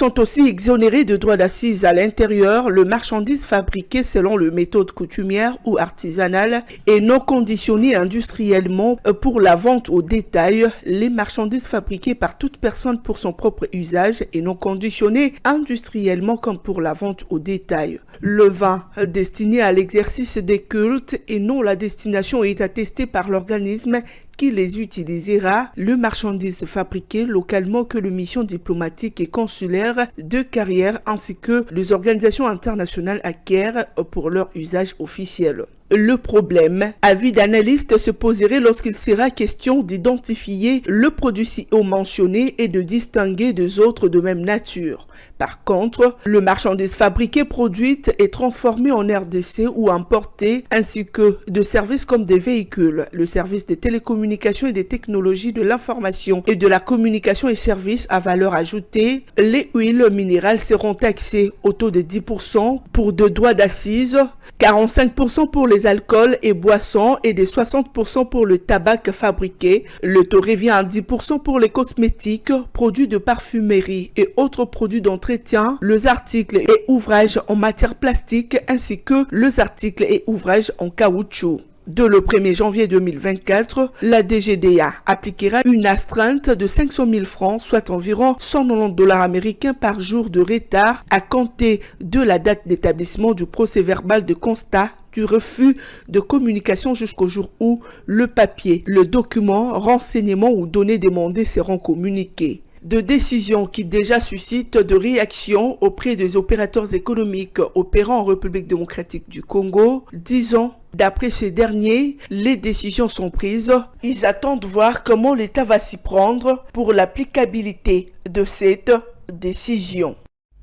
sont aussi exonérés de droits d'accise à l'intérieur les marchandises fabriquées selon les méthodes coutumières ou artisanales et non conditionnées industriellement pour la vente au détail, les marchandises fabriquées par toute personne pour son propre usage et non conditionnées industriellement comme pour la vente au détail. Le vin destiné à l'exercice des cultes et non la destination est attesté par l'organisme qui les utilisera, le marchandise fabriquée localement que les missions diplomatiques et consulaires de carrière ainsi que les organisations internationales acquièrent pour leur usage officiel. Le problème, avis d'analyste, se poserait lorsqu'il sera question d'identifier le produit si haut mentionné et de distinguer des autres de même nature. Par contre, le marchandise fabriquée, produite et transformée en RDC ou importée, ainsi que de services comme des véhicules, le service des télécommunications et des technologies de l'information et de la communication et services à valeur ajoutée, les huiles minérales seront taxées au taux de 10% pour 2 droits d'accise, 45% pour les alcools et boissons et de 60% pour le tabac fabriqué. Le taux revient à 10% pour les cosmétiques, produits de parfumerie et autres produits d'entretien, les articles et ouvrages en matière plastique ainsi que les articles et ouvrages en caoutchouc. Dès le 1er janvier 2024, la DGDA appliquera une astreinte de 500 000 francs, soit environ 190 $ américains par jour de retard à compter de la date d'établissement du procès-verbal de constat du refus de communication jusqu'au jour où le papier, le document, renseignement ou données demandées seront communiqués. De décisions qui déjà suscitent de réactions auprès des opérateurs économiques opérant en République démocratique du Congo. Disons, d'après ces derniers, les décisions sont prises. Ils attendent voir comment l'État va s'y prendre pour l'applicabilité de cette décision.